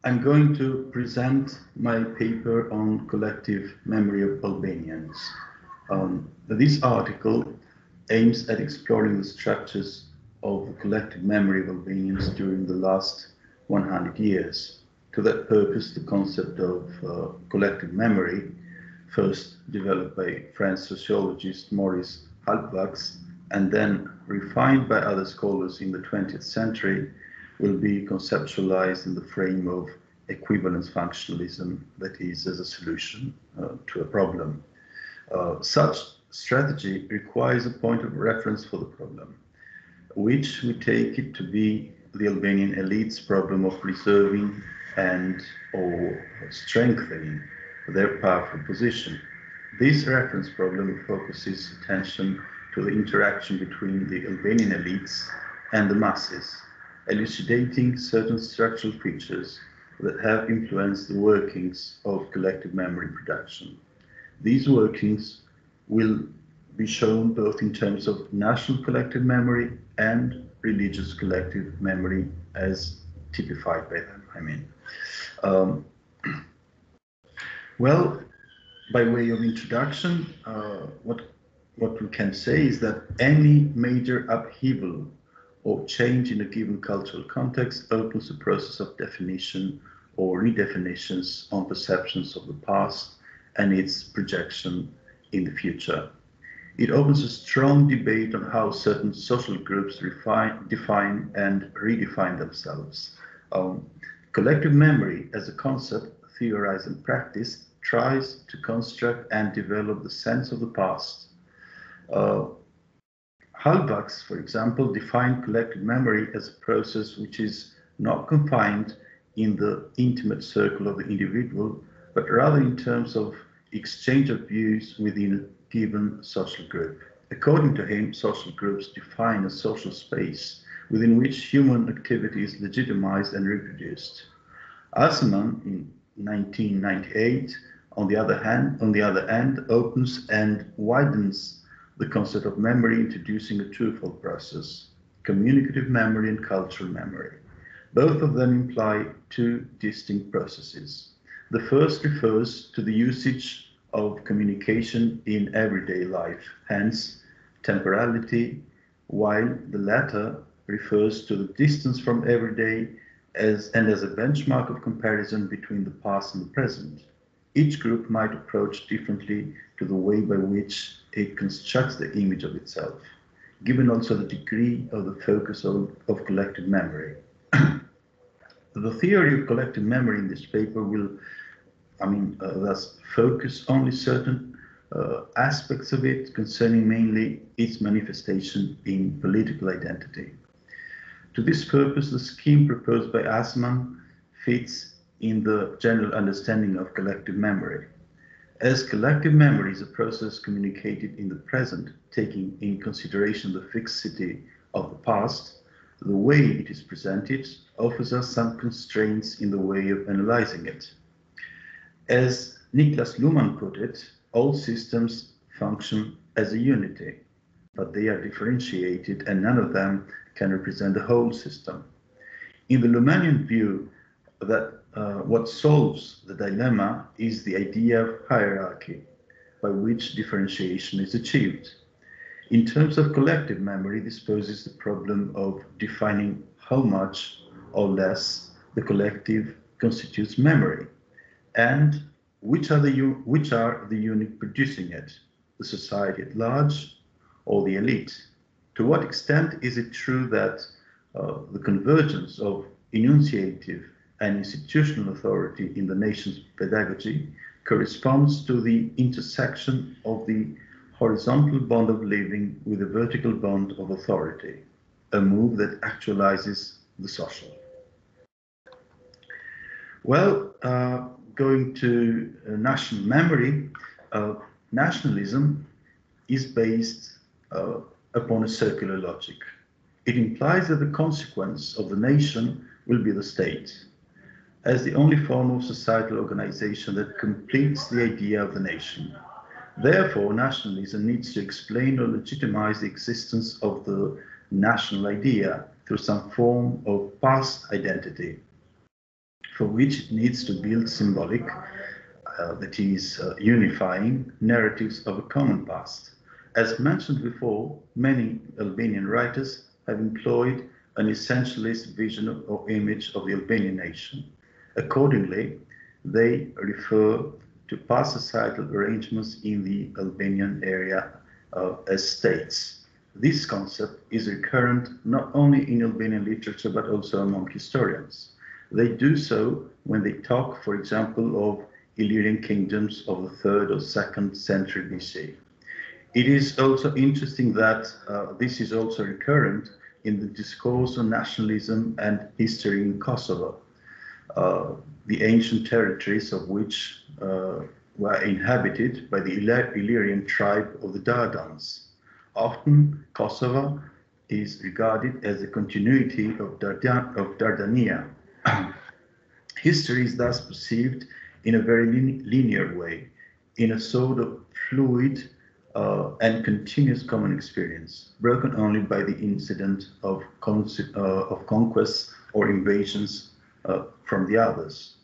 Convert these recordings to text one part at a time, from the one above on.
I'm going to present my paper on collective memory of Albanians. This article aims at exploring the structures of the collective memory of Albanians during the last 100 years. To that purpose, the concept of collective memory, first developed by French sociologist Maurice Halbwachs and then refined by other scholars in the 20th century, will be conceptualized in the frame of equivalence functionalism, that is, as a solution to a problem. Such strategy requires a point of reference for the problem, which we take it to be the Albanian elite's problem of preserving and or strengthening their powerful position. This reference problem focuses attention to the interaction between the Albanian elites and the masses, elucidating certain structural features that have influenced the workings of collective memory production. These workings will be shown both in terms of national collective memory and religious collective memory as typified by them, Well, by way of introduction, what we can say is that any major upheaval or change in a given cultural context opens a process of definition or redefinitions on perceptions of the past and its projection in the future. It opens a strong debate on how certain social groups define and redefine themselves. Collective memory as a concept, theorized and practiced, tries to construct and develop the sense of the past. Halbwachs, for example, defined collective memory as a process which is not confined in the intimate circle of the individual, but rather in terms of exchange of views within a given social group. According to him, social groups define a social space within which human activity is legitimized and reproduced. Asman, in 1998, on the other hand, opens and widens the concept of memory, introducing a twofold process: communicative memory and cultural memory. Both of them imply two distinct processes. The first refers to the usage of communication in everyday life, hence temporality, while the latter refers to the distance from everyday as a benchmark of comparison between the past and the present. Each group might approach differently to the way by which it constructs the image of itself, given also the degree of the focus of collective memory. The theory of collective memory in this paper will, thus focus only certain aspects of it, concerning mainly its manifestation in political identity. To this purpose, the scheme proposed by Asman fits in the general understanding of collective memory. As collective memory is a process communicated in the present, taking in consideration the fixity of the past, the way it is presented offers us some constraints in the way of analyzing it. As Niklas Luhmann put it, all systems function as a unity, but they are differentiated and none of them can represent the whole system. In the Luhmannian view, that what solves the dilemma is the idea of hierarchy, by which differentiation is achieved. In terms of collective memory, this poses the problem of defining how much or less the collective constitutes memory, and which are the unit producing it, the society at large or the elite. To what extent is it true that the convergence of enunciative and institutional authority in the nation's pedagogy corresponds to the intersection of the horizontal bond of living with the vertical bond of authority, a move that actualizes the social? Well, going to national memory, nationalism is based upon a circular logic. It implies that the consequence of the nation will be the state, as the only form of societal organization that completes the idea of the nation. Therefore, nationalism needs to explain or legitimize the existence of the national idea through some form of past identity. for which it needs to build symbolic, that is, unifying narratives of a common past. As mentioned before, many Albanian writers have employed an essentialist vision or image of the Albanian nation. Accordingly, they refer to past societal arrangements in the Albanian area as states. This concept is recurrent not only in Albanian literature but also among historians. They do so when they talk, for example, of Illyrian kingdoms of the 3rd or 2nd century BC. It is also interesting that this is also recurrent in the discourse on nationalism and history in Kosovo, the ancient territories of which were inhabited by the Illyrian tribe of the Dardans. Often, Kosovo is regarded as a continuity of Dardania. History is thus perceived in a very linear way, in a sort of fluid and continuous common experience, broken only by the incident of conquests or invasions from the others.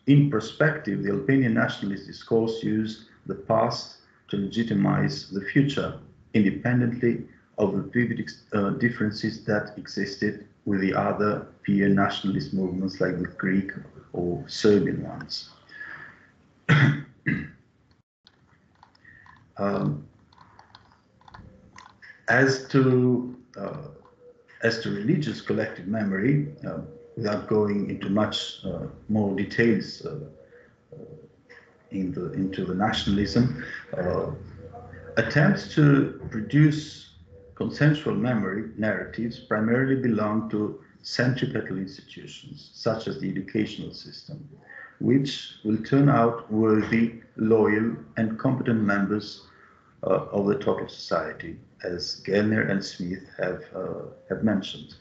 In perspective, the Albanian nationalist discourse used the past to legitimize the future, independently of the vivid differences that existed with the other peer nationalist movements like the Greek or Serbian ones. As to religious collective memory, without going into much more details into the nationalism, attempts to produce consensual memory narratives primarily belong to centripetal institutions, such as the educational system, which will turn out worthy, loyal, and competent members of the total society, as Gellner and Smith have mentioned.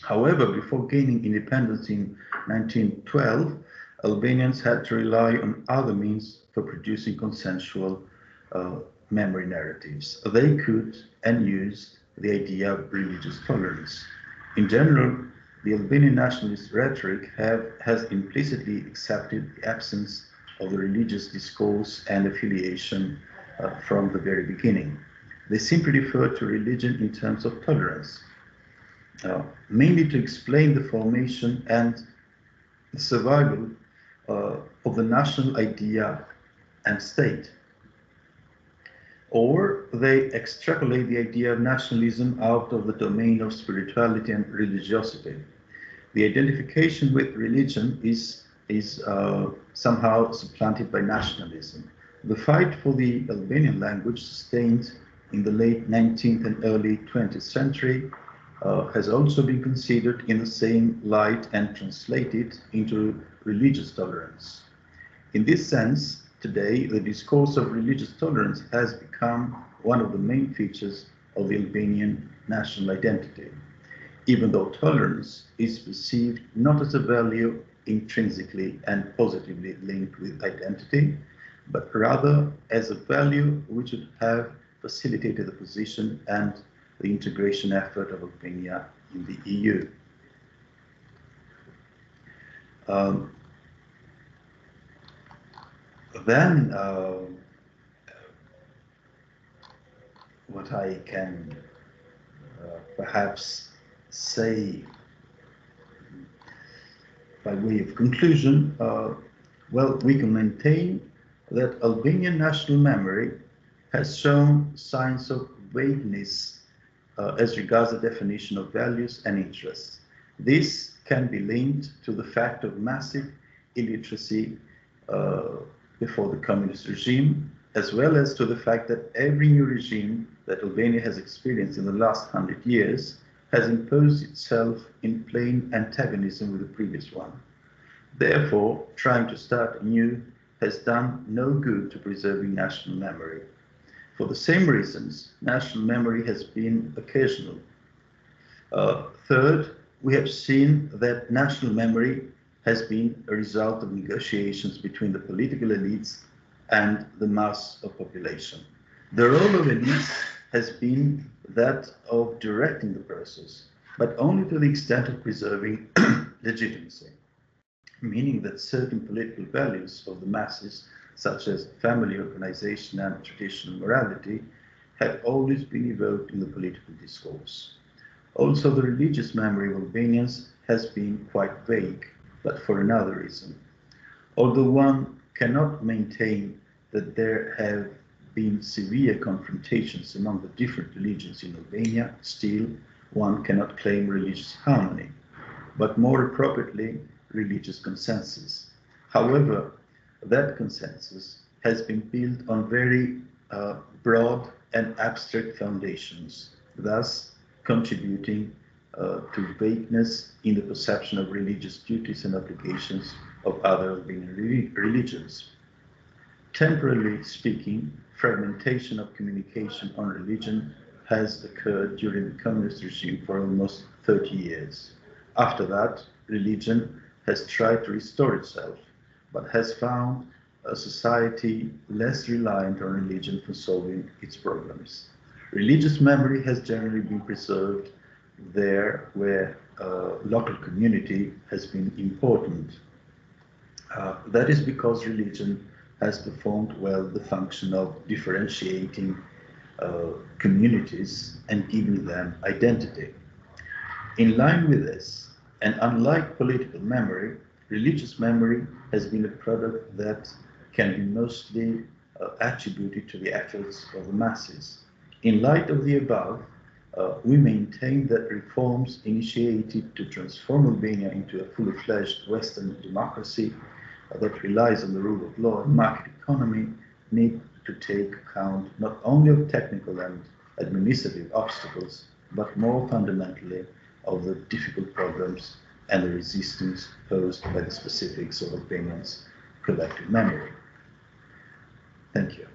However, before gaining independence in 1912, Albanians had to rely on other means for producing consensual memory narratives. They could and used the idea of religious tolerance. In general, the Albanian nationalist rhetoric has implicitly accepted the absence of the religious discourse and affiliation from the very beginning. They simply refer to religion in terms of tolerance, mainly to explain the formation and the survival of the national idea and state. Or they extrapolate the idea of nationalism out of the domain of spirituality and religiosity. The identification with religion is somehow supplanted by nationalism. The fight for the Albanian language, sustained in the late 19th and early 20th century, has also been considered in the same light and translated into religious tolerance. In this sense, today, the discourse of religious tolerance has become one of the main features of the Albanian national identity, even though tolerance is perceived not as a value intrinsically and positively linked with identity, but rather as a value which would have facilitated the position and the integration effort of Albania in the EU. What I can perhaps say by way of conclusion, well, we can maintain that Albanian national memory has shown signs of vagueness as regards the definition of values and interests. This can be linked to the fact of massive illiteracy before the communist regime, as well as to the fact that every new regime that Albania has experienced in the last 100 years has imposed itself in plain antagonism with the previous one. Therefore, trying to start anew has done no good to preserving national memory. For the same reasons, national memory has been occasional. Third, we have seen that national memory has been a result of negotiations between the political elites and the mass of population. The role of elites has been that of directing the process, but only to the extent of preserving legitimacy. meaning that certain political values of the masses, such as family organization and traditional morality, have always been evoked in the political discourse. Also, the religious memory of Albanians has been quite vague, but for another reason. Although one cannot maintain that there have been severe confrontations among the different religions in Albania, still one cannot claim religious harmony, but more appropriately, religious consensus. However, that consensus has been built on very broad and abstract foundations, thus contributing to vagueness in the perception of religious duties and obligations of other Albanian religions. Temporally speaking, fragmentation of communication on religion has occurred during the communist regime for almost 30 years. After that, religion has tried to restore itself, but has found a society less reliant on religion for solving its problems. Religious memory has generally been preserved there where local community has been important. That is because religion has performed well the function of differentiating communities and giving them identity. In line with this, and unlike political memory, religious memory has been a product that can be mostly attributed to the efforts of the masses. In light of the above, we maintain that reforms initiated to transform Albania into a fully fledged Western democracy that relies on the rule of law and market economy need to take account not only of technical and administrative obstacles, but more fundamentally of the difficult problems and the resistance posed by the specifics of Albanians' collective memory. Thank you.